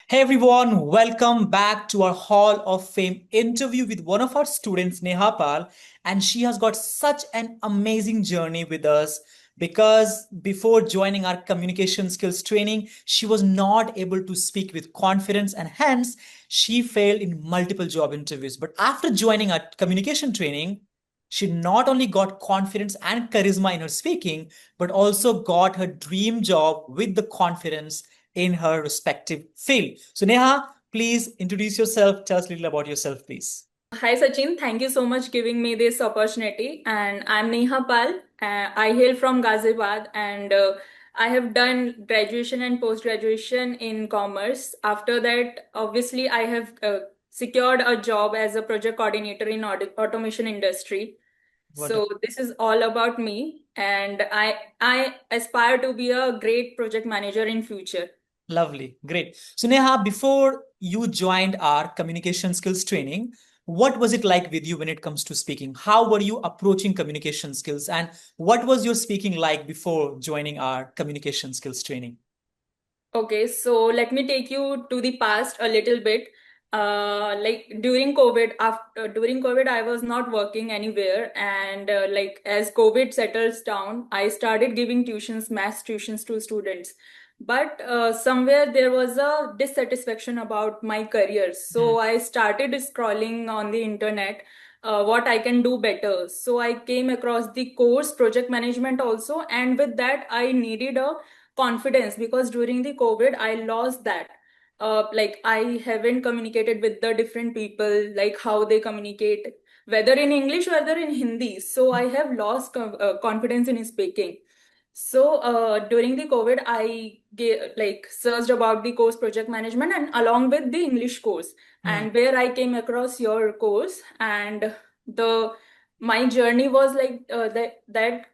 Hey everyone, welcome back to our Hall of Fame interview with one of our students, Neha Pal. And she has got such an amazing journey with us because before joining our communication skills training, she was not able to speak with confidence and hence she failed in multiple job interviews. But after joining our communication training, she not only got confidence and charisma in her speaking, but also got her dream job with the confidence in her respective field. So, Neha, please introduce yourself. Tell us a little about yourself, please. Hi Sachin, thank you so much giving me this opportunity. And I'm Neha Pal. I hail from Ghaziabad and I have done graduation and post graduation in commerce. After that, obviously, I have secured a job as a project coordinator in automation industry. So Wonderful. this is all about me, and I aspire to be a great project manager in future. Lovely. Great. So, Neha, before you joined our communication skills training, what was it like with you when it comes to speaking? How were you approaching communication skills? And what was your speaking like before joining our communication skills training? Okay, so let me take you to the past a little bit. Like during COVID, I was not working anywhere, and like as COVID settles down, I started giving tuitions, math tuitions to students. But somewhere there was a dissatisfaction about my career, Hmm. so I started scrolling on the internet. What I can do better. So I came across the course project management also, and with that, I needed a confidence because during the COVID I lost that. Like I haven't communicated with the different people, like how they communicate, whether in English, whether in Hindi. So I have lost confidence in speaking. So during the COVID, like searched about the course project management and along with the English course, Hmm. and where I came across your course, and the my journey was like that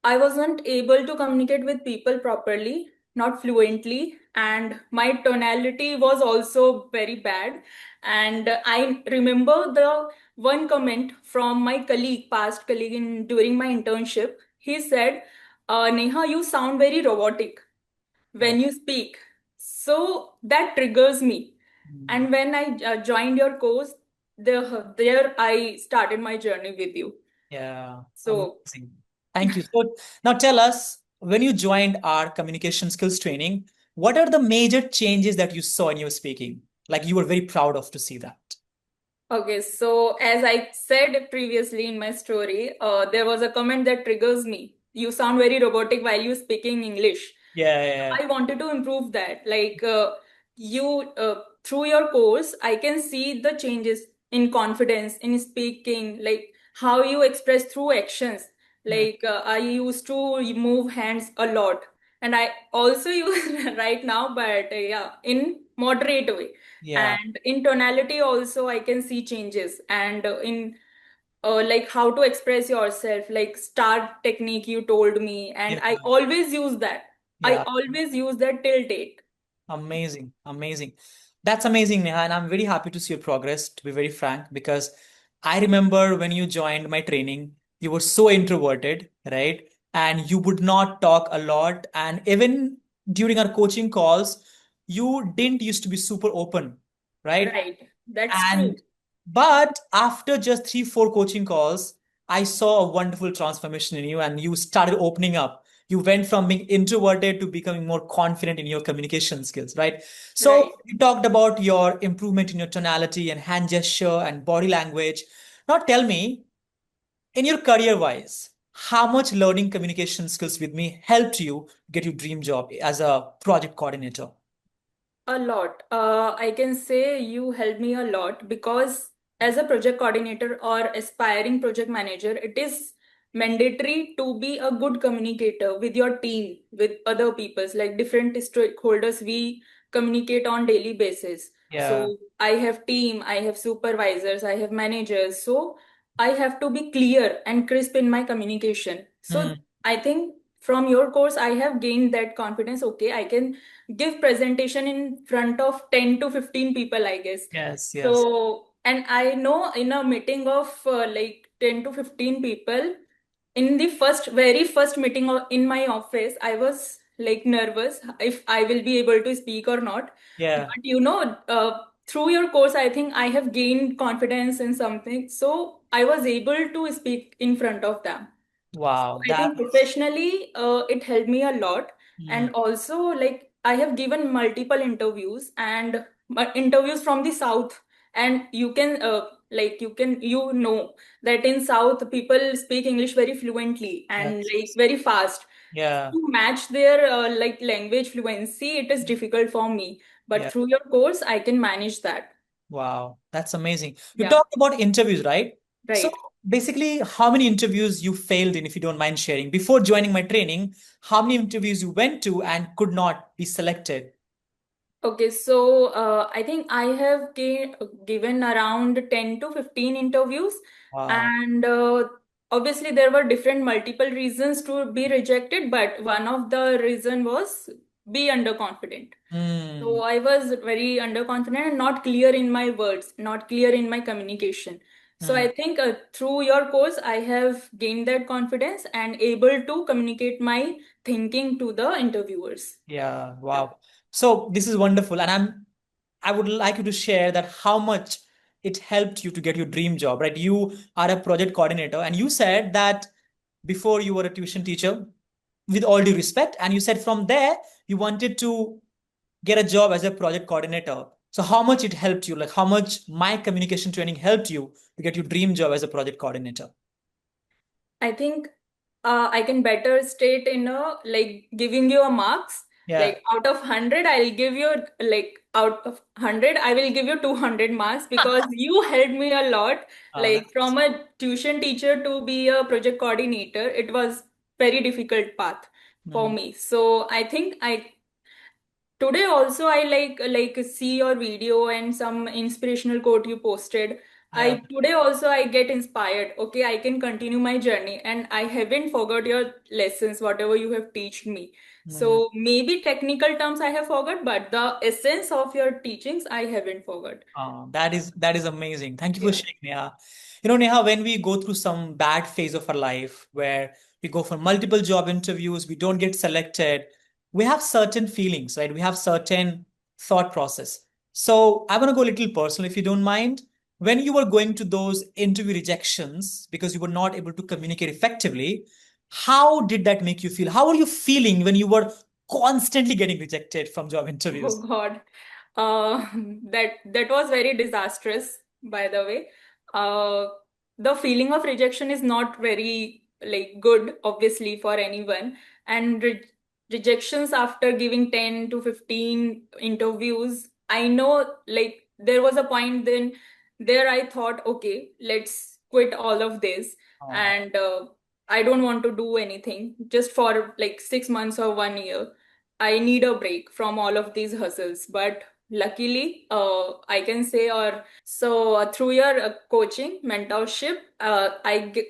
I wasn't able to communicate with people properly, not fluently, and my tonality was also very bad. And I remember the one comment from my colleague, past colleague, in during my internship. He said, "Neha, you sound very robotic Oh. when you speak." So that triggers me. Hmm. And when I joined your course, there I started my journey with you. Yeah, So amazing. Thank you. So now tell us, when you joined our communication skills training, what are the major changes that you saw in your speaking? Like you were very proud of to see that. Okay, so as I said previously in my story, there was a comment that triggers me. You sound very robotic while you speaking English. Yeah, yeah, I wanted to improve that. Like through your course, I can see the changes in confidence, in speaking, like how you express through actions. yeah. Like I used to move hands a lot, and I also use right now, but yeah, in moderate way. Yeah, And in tonality also, I can see changes, and in like how to express yourself, like star technique you told me, and yeah, I always use that. I yeah. always use that till date. Amazing, amazing. That's amazing, Neha, and I'm very happy to see your progress, to be very frank, because I remember when you joined my training, you were so introverted, right? And you would not talk a lot. And even during our coaching calls, you didn't used to be super open, right? Right. That's true. And but after just 3, 4 coaching calls, I saw a wonderful transformation in you, and you started opening up. You went from being introverted to becoming more confident in your communication skills, right? So Right. you talked about your improvement in your tonality and hand gesture and body language. Now tell me, in your career wise, how much learning communication skills with me helped you get your dream job as a project coordinator? A lot. I can say you helped me a lot because as a project coordinator or aspiring project manager, it is mandatory to be a good communicator with your team, with other peoples, like different stakeholders we communicate on daily basis. Yeah. So I have team, I have supervisors, I have managers. So I have to be clear and crisp in my communication. So Hmm. I think from your course, I have gained that confidence. Okay, I can give presentation in front of 10 to 15 people, I guess. Yes, yes. So and I know in a meeting of like 10 to 15 people, in the very first meeting in my office, I was like nervous if I will be able to speak or not. Yeah. But through your course, I think I have gained confidence in something. So I was able to speak in front of them. So Wow. I That. think professionally, it helped me a lot. Mm, And also, like, I have given multiple interviews and interviews from the South. And you know that in South, people speak English very fluently and like yes. very fast. Yeah. To match their like language fluency, it is difficult for me. But Yeah. through your course, I can manage that. Wow. That's amazing. You Yeah, talked about interviews, right? So right. basically, how many interviews you failed in, if you don't mind sharing? Before joining my training, how many interviews you went to and could not be selected? Okay, so I think I have given around 10 to 15 interviews, Wow. and obviously there were different multiple reasons to be rejected, but one of the reason was be underconfident. Hmm. So I was very underconfident and not clear in my words, not clear in my communication. So Hmm. I think through your course, I have gained that confidence and able to communicate my thinking to the interviewers. Yeah. Yeah. Wow. So this is wonderful. And I would like you to share that how much it helped you to get your dream job, right? You are a project coordinator, and you said that before you were a tuition teacher, with all due respect, and you said from there you wanted to get a job as a project coordinator. So how much it helped you? Like how much my communication training helped you to get your dream job as a project coordinator? I think I can better state in a like giving you a marks. Yeah. Like out of 100, I'll give you like out of 100, I will give you 200 marks because you helped me a lot. Like That's from a tuition teacher to be a project coordinator, it was very difficult path for mm, me. So I think I today also I like see your video and some inspirational quote you posted. yeah. Today also I get inspired. Okay, I can continue my journey and I haven't forgot your lessons, whatever you have taught me. mm. So maybe technical terms I have forgot, but the essence of your teachings I haven't forgot. That is amazing. Thank you for Yeah. sharing, Neha. You know, Neha, when we go through some bad phase of our life where we go for multiple job interviews, we don't get selected, we have certain feelings, right? We have certain thought process. So I want to go a little personal, if you don't mind. When you were going to those interview rejections because you were not able to communicate effectively, how did that make you feel? How were you feeling when you were constantly getting rejected from job Oh interviews? God, uh, that was very disastrous. By the way, uh, the feeling of rejection is not very like good, obviously for anyone. And rejections after giving 10 to 15 interviews, I know like there was a point then there I thought, okay, let's quit all of this, Oh, and I don't want to do anything just for like 6 months or 1 year. I need a break from all of these hustles. But luckily, I can say, or so through your coaching, mentorship,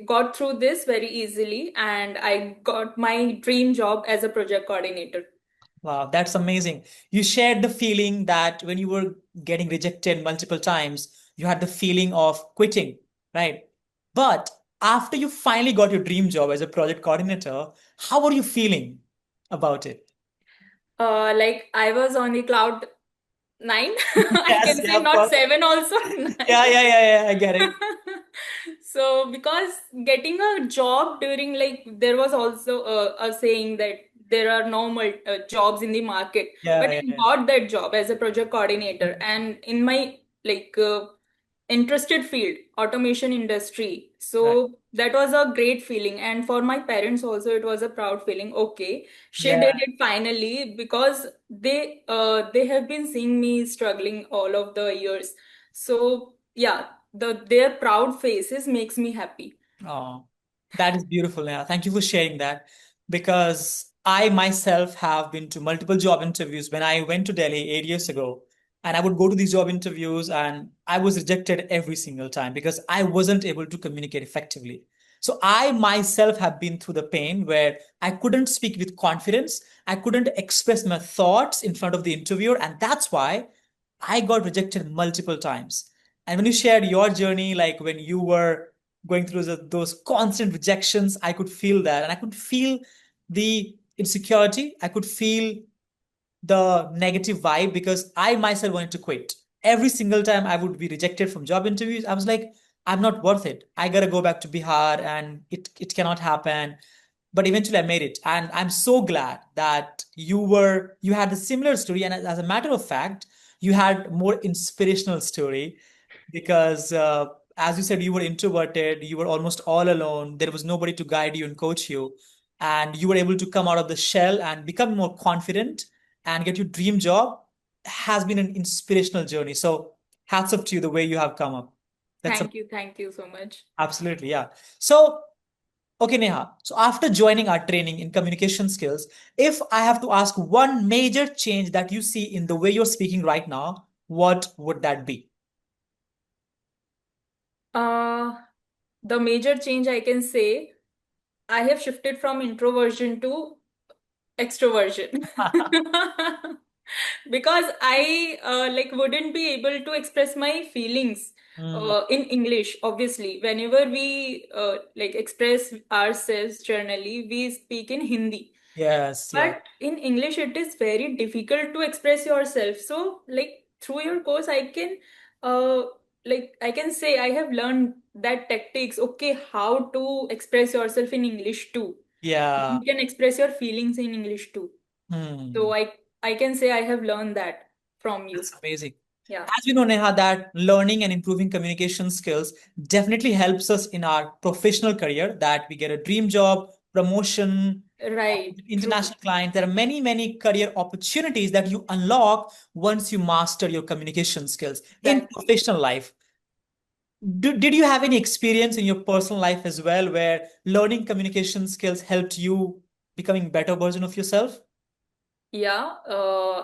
got through this very easily and I got my dream job as a project coordinator. wow, that's amazing. You shared the feeling that when you were getting rejected multiple times, you had the feeling of quitting, right? But after you finally got your dream job as a project coordinator, how are you feeling about it? Like I was on the cloud nine. I Yes, can yeah, say of not course. seven, also nine. Yeah, I get it. So because getting a job during like there was also a saying that there are no jobs in the market, but I Yeah. got that job as a project coordinator and in my like interested field, automation industry. Right. So that was a great feeling, and for my parents also it was a proud feeling. Okay, she Yeah. did it finally, because they have been seeing me struggling all of the years. So yeah, their proud faces makes me happy. Oh, that is beautiful. Yeah. Thank you for sharing that because I myself have been to multiple job interviews when I went to Delhi 8 years ago. And I would go to these job interviews and I was rejected every single time because I wasn't able to communicate effectively. So I myself have been through the pain where I couldn't speak with confidence. I couldn't express my thoughts in front of the interviewer. And that's why I got rejected multiple times. And when you shared your journey, like when you were going through those constant rejections, I could feel that. And I could feel the insecurity. I could feel the negative vibe because I myself wanted to quit. Every single time I would be rejected from job interviews, I was like, I'm not worth it. I gotta go back to Bihar and it cannot happen. But eventually I made it. And I'm so glad that you had a similar story. And as a matter of fact, you had more inspirational story because as you said, you were introverted, you were almost all alone. There was nobody to guide you and coach you. And you were able to come out of the shell and become more confident and get your dream job has been an inspirational journey. So hats off to you the way you have come up. That's a, Thank you so much. absolutely, yeah. So, okay, Neha. So after joining our training in communication skills, if I have to ask one major change that you see in the way you're speaking right now, what would that be? Uh, the major change I can say, I have shifted from introversion to extroversion. Because I like wouldn't be able to express my feelings Hmm. in English. Obviously, whenever we like express ourselves generally, we speak in Hindi. Yes, yeah, But in English, it is very difficult to express yourself. So, like through your course, uh, I can say I have learned that tactics. Okay, how to express yourself in English too. yeah. You can express your feelings in English too. Hmm. So I can say I have learned that from you. That's amazing. Yeah. As we know, Neha, that learning and improving communication skills definitely helps us in our professional career, that we get a dream job, promotion, Right. True. international clients. There are many, many career opportunities that you unlock once you master your communication skills in Exactly. professional life. Did you have any experience in your personal life as well where learning communication skills helped you becoming better version of yourself? Yeah,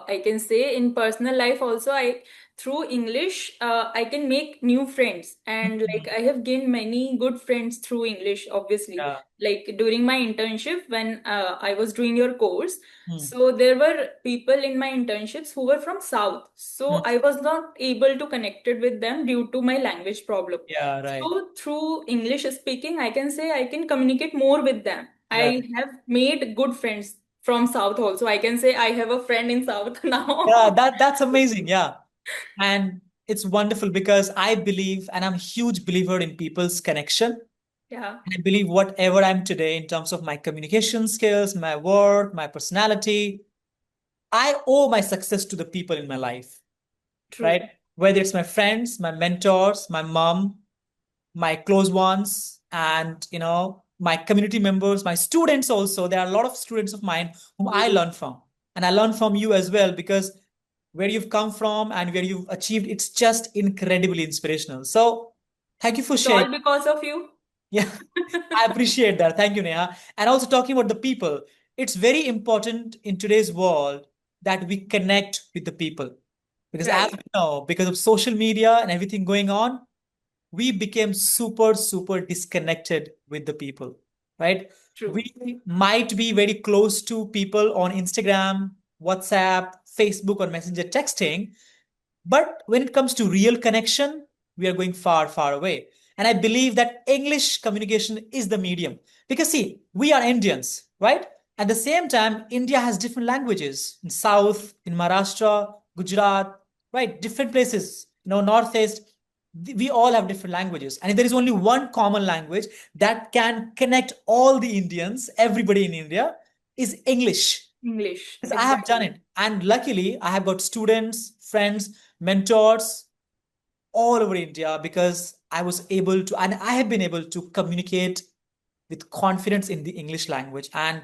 I can say in personal life also, I through English, I can make new friends, and like Mhm. I have gained many good friends through English, obviously. Yeah. Like during my internship, when I was doing your course, Hmm. so there were people in my internships who were from South, so Hmm. I was not able to connected with them due to my language problem. Yeah, right. So through English speaking, I can say I can communicate more with them. Right. I have made good friends from South also. I can say I have a friend in South Yeah, now. that's amazing. Yeah. And it's wonderful because I believe, and I'm a huge believer in people's connection. Yeah, And I believe whatever I'm today in terms of my communication skills, my work, my personality, I owe my success to the people in my life, true. right? Whether it's my friends, my mentors, my mom, my close ones, and my community members, my students also. There are a lot of students of mine whom I learn from. And I learn from you as well because where you've come from and where you've achieved, it's just incredibly inspirational. So thank you for It's sharing. all because of you. Yeah, I appreciate that. Thank you, Neha. And also talking about the people, it's very important in today's world that we connect with the people. Because as Right. we know, because of social media and everything going on, we became super, super disconnected with the people, right? True. We might be very close to people on Instagram, WhatsApp, Facebook, or Messenger texting, but when it comes to real connection, we are going far, far away. And I believe that English communication is the medium. Because, see, we are Indians, right? At the same time, India has different languages in South, in Maharashtra, Gujarat, right? Different places, Northeast. We all have different languages. And if there is only one common language that can connect all the Indians, everybody in India, is English. English. Yes, I have done Exactly. it. And luckily, I have got students, friends, mentors all over India because I was able to, and I have been able to communicate with confidence in the English language. And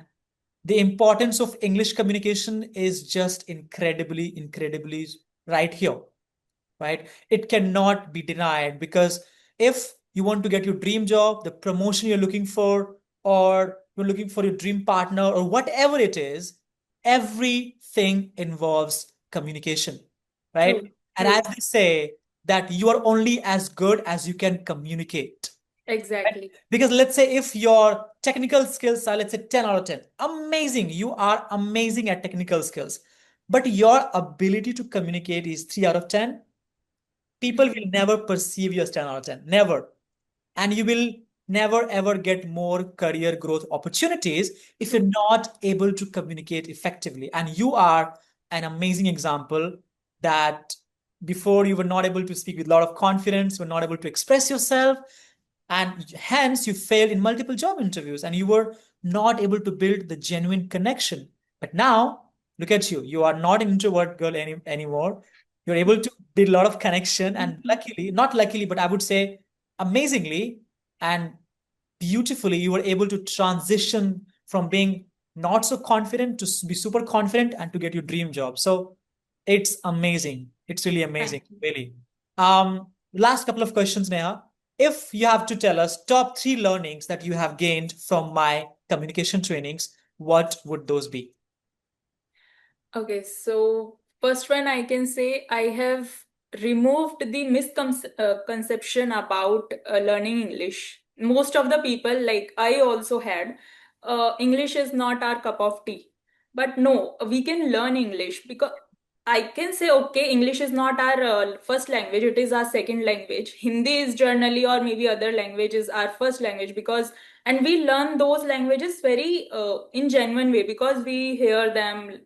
the importance of English communication is just incredibly, incredibly right here, right? It cannot be denied because if you want to get your dream job, the promotion you're looking for, or you're looking for your dream partner, or whatever it is, everything involves communication, right? True. And as True. they say, that you are only as good as you can communicate. Right? Exactly. Because let's say if your technical skills are, let's say, 10 out of 10, amazing, you are amazing at technical skills, but your ability to communicate is 3 out of 10, people will never perceive you as 10 out of 10. Never. And you will never ever get more career growth opportunities if you're True. not able to communicate effectively. And you are an amazing example that before you were not able to speak with a lot of confidence, were not able to express yourself, and hence you failed in multiple job interviews and you were not able to build the genuine connection. But now, look at you. You are not an introvert girl anymore. You're able to build a lot of connection, and luckily, not luckily, but I would say amazingly and beautifully, you were able to transition from being not so confident to be super confident and to get your dream job. So it's amazing. It's really amazing, Thank you. really. Last couple of questions, Neha. If you have to tell us top three learnings that you have gained from my communication trainings, what would those be? Okay, so first one I can say I have removed the misconception about learning English. Most of the people, like I also had, English is not our cup of tea. But no, we can learn English because I can say, okay, English is not our first language, it is our second language. Hindi is generally, or maybe other languages, our first language because and we learn those languages very in genuine way because we hear them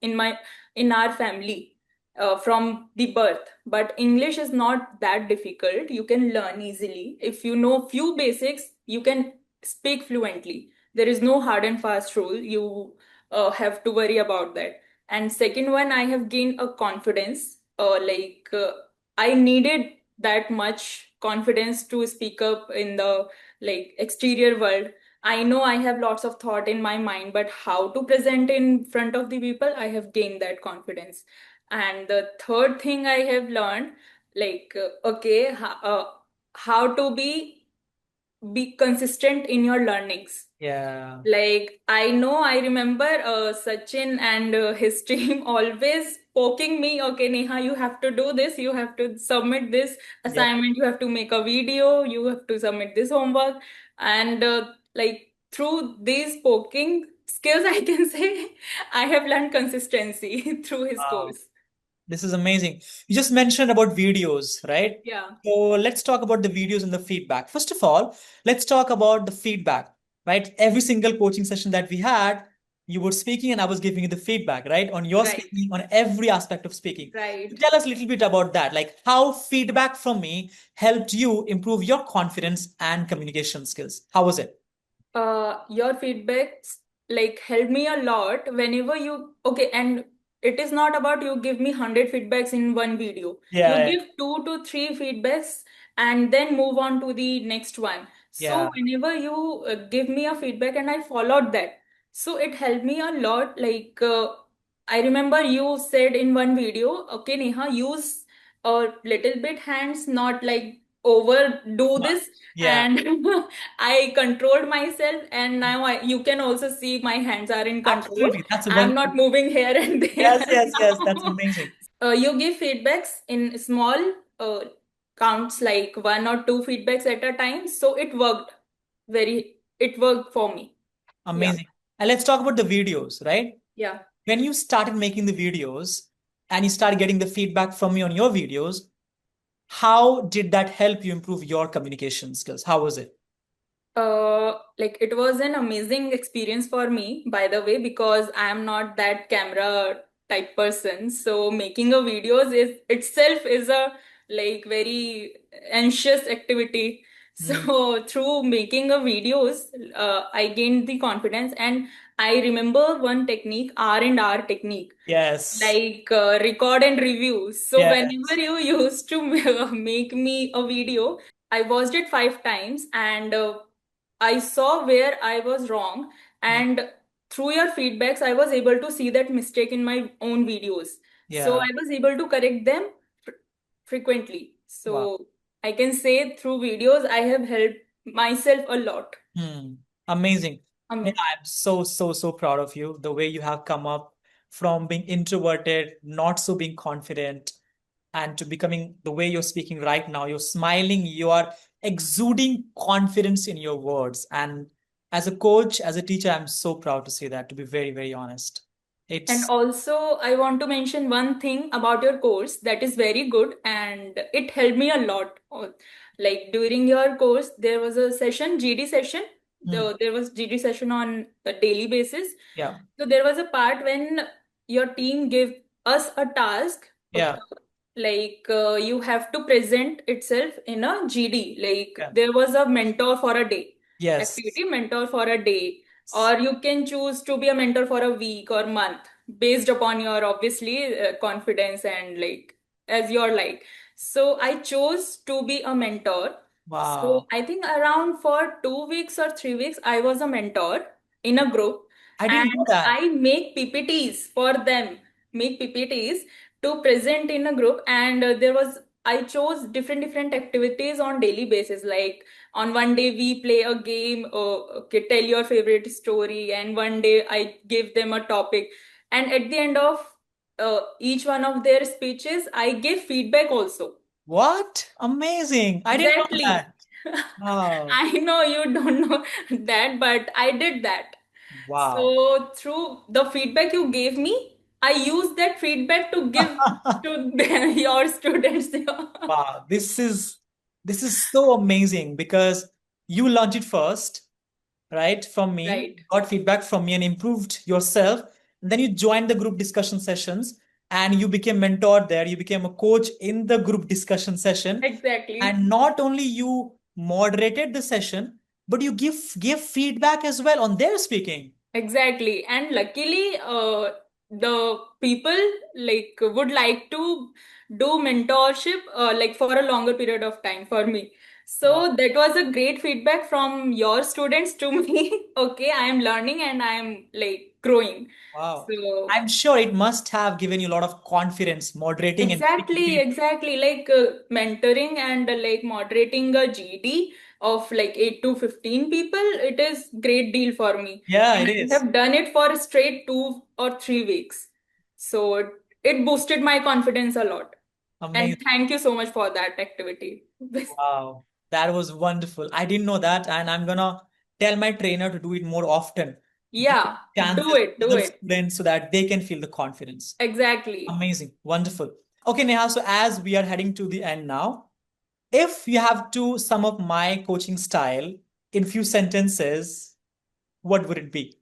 in our family from the birth. But English is not that difficult, you can learn easily. If you know few basics, you can speak fluently. There is no hard and fast rule you have to worry about that. And second one, I have gained a confidence, I needed that much confidence to speak up in the like exterior world. I know I have lots of thought in my mind, but how to present in front of the people, I have gained that confidence. And the third thing I have learned, how to be consistent in your learnings. Yeah. Like I know, I remember Sachin and his team always poking me. Okay, Neha, you have to do this. You have to submit this Yep. assignment. You have to make a video. You have to submit this homework. And like through these poking skills, I can say I have learned consistency through his Wow. course. This is amazing. You just mentioned about videos, right? Yeah, So let's talk about the videos and the feedback. First of all, let's talk about the feedback, right? Every single coaching session that we had, you were speaking and I was giving you the feedback, right? On your right, speaking, on every aspect of speaking. right. Tell us a little bit about that, like how feedback from me helped you improve your confidence and communication skills. How was it? Your feedbacks like help me a lot whenever you okay, and it is not about you give me 100 feedbacks in one video. You Yeah, give 2 to 3 feedbacks and then move on to the next one. So yeah, whenever you give me a feedback and I followed that, so it helped me a lot. I remember you said in one video, okay, Neha, use a little bit hands, not like overdo yeah, this. yeah. And I controlled myself, and now you can also see my hands are in control. Absolutely. That's a I'm wonderful. not moving here and there Yes, yes, yes. That's now. amazing. You give feedbacks in small uh, counts, like 1 or 2 feedbacks at a time. So it worked for me. Yeah. Amazing. And let's talk about the videos, right? Yeah. When you started making the videos and you started getting the feedback from me on your videos, how did that help you improve your communication skills? How was it? Like it was an amazing experience for me, by the way, because I am not that camera type person. So making a videos is itself is a like very anxious activity. Hmm. So through making a videos, I gained the confidence, and I remember one technique, R&R technique, Yes. like record and review. So whenever Yes. you used to make me a video, I watched it 5 times, and I saw where I was wrong. Yeah. And through your feedbacks, I was able to see that mistake in my own videos. So Yeah. I was able to correct them frequently. Wow. So I can say through videos, I have helped myself a lot. Hmm. Amazing. Yeah, Um, I'm so, so, so proud of you. The way you have come up from being introverted, not so being confident, and to becoming the way you're speaking right now. You're smiling, you are exuding confidence in your words. And as a coach, as a teacher, I'm so proud to say that, to be very, very honest. And It's also, I want to mention one thing about your course that is very good and it helped me a lot. Like during your course, there was a session, GD session. mm, There was GD session on a daily basis. yeah, So there was a part when your team gave us a task. Okay, yeah, like you have to present itself in a GD. Like yeah. there was a mentor for a day Yes. activity, mentor for a day, or you can choose to be a mentor for a week or month based upon your obviously confidence and like as your like. So I chose to be a mentor. So Wow. I think around for 2 weeks or 3 weeks I was a mentor in a group, I and didn't know that. I make PPTs for them, make PPTs to present in a group. And there was, I chose different activities on daily basis. Like on one day we play a game, okay, tell your favorite story, and one day I give them a topic, and at the end of each one of their speeches I give feedback also. What? Amazing. I didn't know Exactly. that. Wow. I know you don't know that, but I did that. Wow. So through the feedback you gave me, I used that feedback to give to your students. Wow. This is so amazing because you launched it first, right? From me, Right. got feedback from me and improved yourself. And then you joined the group discussion sessions and you became mentor there. You became a coach in the group discussion session. Exactly. And not only you moderated the session, but you give feedback as well on their speaking. Exactly. And luckily, the people like would like to do mentorship like for a longer period of time for me. Wow. So that was a great feedback from your students to me. Okay, I am learning and I am like growing. Wow. So I'm sure it must have given you a lot of confidence moderating and exactly, speaking. exactly. Like mentoring and like moderating a GD of like 8 to 15 people, it is great deal for me. Yeah, it And I is. have done it for straight 2 or 3 weeks. So it boosted my confidence a lot. And Amazing. thank you so much for that activity. Wow. That was wonderful. I didn't know that, and I'm gonna tell my trainer to do it more often. Give Yeah, do chances it, to do other it. students so that they can feel the confidence. Exactly. Amazing. Wonderful. Okay, Neha, so as we are heading to the end now, if you have to sum up my coaching style in few sentences, what would it be?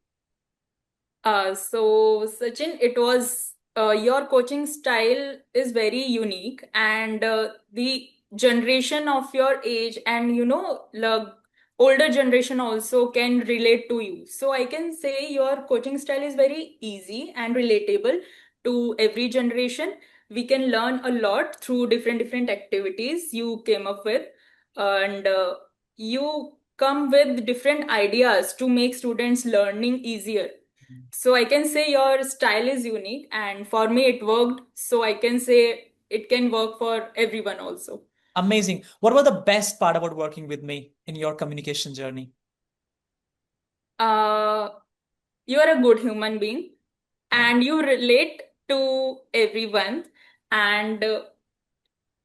So Sachin, it was your coaching style is very unique, and the generation of your age and the older generation also can relate to you. So I can say your coaching style is very easy and relatable to every generation. We can learn a lot through different activities you came up with, and you come with different ideas to make students learning easier. So I can say your style is unique, and for me it worked. So I can say it can work for everyone also. Amazing. What was the best part about working with me in your communication journey? Uh, you are a good human being, Yeah. and you relate to everyone, and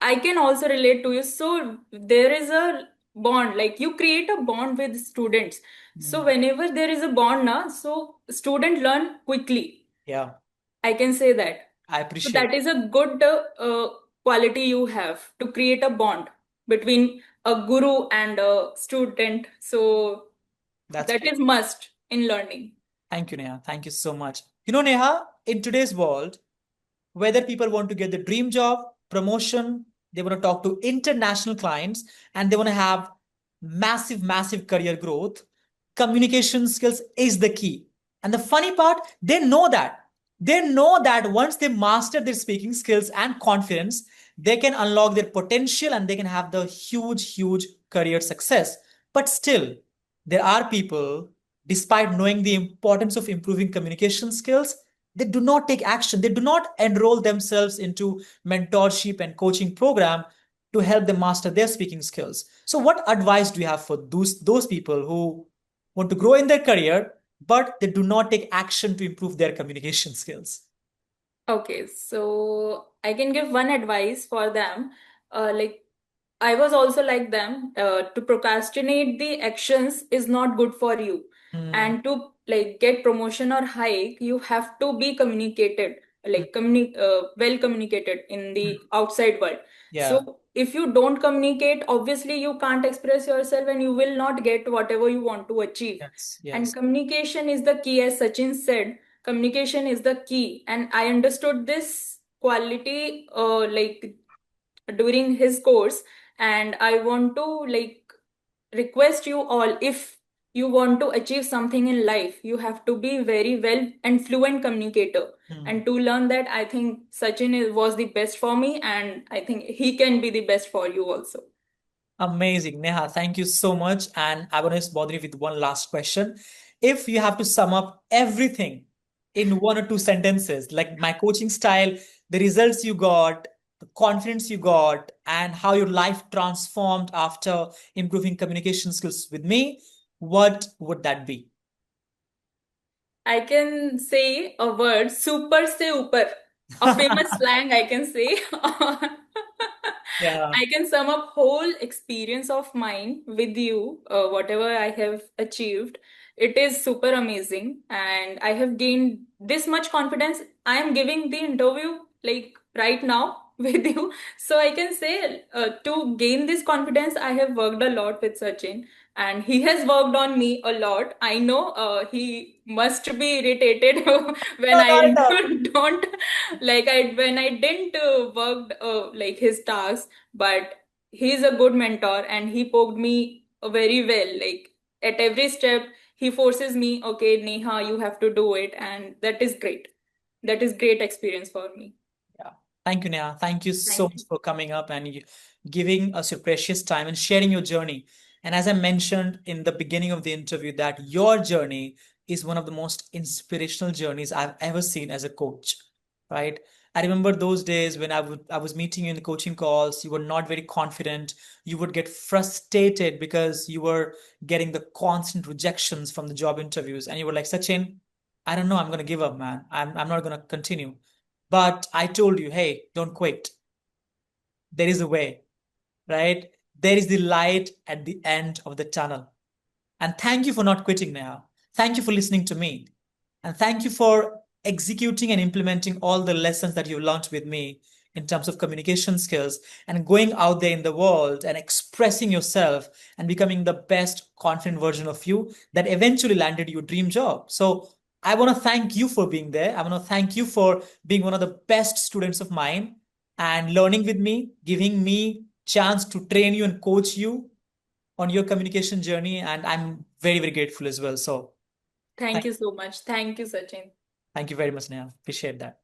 I can also relate to you. So there is a bond, like you create a bond with students. So Mm. whenever there is a bond, na, so student learn quickly. Yeah, I can say that. I So appreciate. that is a good quality you have to create a bond between a guru and a student. So That's that great. is must in learning. Thank you, Neha. Thank you so much. Neha, in today's world, whether people want to get the dream job, promotion, they want to talk to international clients, and they want to have massive career growth, communication skills is the key. And the funny part, they know that. They know that once they master their speaking skills and confidence, they can unlock their potential and they can have the huge career success. But still, there are people, despite knowing the importance of improving communication skills, they do not take action. They do not enroll themselves into mentorship and coaching program to help them master their speaking skills. So what advice do you have for those people who want to grow in their career but they do not take action to improve their communication skills? Okay, so I can give one advice for them. Like I was also like them. To procrastinate the actions is not good for you. Hmm. And to like get promotion or hike, you have to be communicated, Hmm. well communicated in Hmm. the outside world. Yeah. So if you don't communicate, obviously you can't express yourself and you will not get whatever you want to achieve. Yes. And Yes. communication is the key, as Sachin said. Communication is the key, and I understood this quality during his course. And I want to request you all, if you want to achieve something in life, you have to be very well and fluent communicator. Hmm. And to learn that, I think was the best for me, and I think he can be the best for you also. Amazing, Neha. Thank you so much. And I want to bother you with one last question. If you have to sum up everything in one or two sentences, like my coaching style, the results you got, the confidence you got, and how your life transformed after improving communication skills with me, what would that be? I can say a word, super se upar, a famous slang I can say. Yeah. I can sum up whole experience of mine with you, whatever I have achieved. It is super amazing, and I have gained this much confidence. I am giving the interview like right now with you, so I can say to gain this confidence, I have worked a lot with Sachin, and he has worked on me a lot. I know he must be irritated when No, not I at all. don't I when I didn't worked like his tasks. But he's a good mentor, and he poked me very well. Like at every step, he forces me, okay, Neha, you have to do it, and that is great. That is great experience for me. Yeah. Thank you, Neha. Thank you so Thank much you. for coming up and giving us your precious time and sharing your journey. And as I mentioned in the beginning of the interview, that your journey is one of the most inspirational journeys I've ever seen as a coach, right? I remember those days when I was meeting you in the coaching calls, you were not very confident. You would get frustrated because you were getting the constant rejections from the job interviews. And you were like, Sachin, I don't know, I'm gonna give up, man. I'm not gonna continue. But I told you, hey, don't quit. There is a way, right? There is the light at the end of the tunnel. And thank you for not quitting now. Thank you for listening to me. And thank you for executing and implementing all the lessons that you learned with me in terms of communication skills and going out there in the world and expressing yourself and becoming the best confident version of you that eventually landed your dream job. So I want to thank you for being there. I want to thank you for being one of the best students of mine and learning with me, giving me chance to train you and coach you on your communication journey. And I'm very, very grateful as well. So Thank thank, you so much. Thank you, Sachin. thank you very much, Neha. Appreciate that.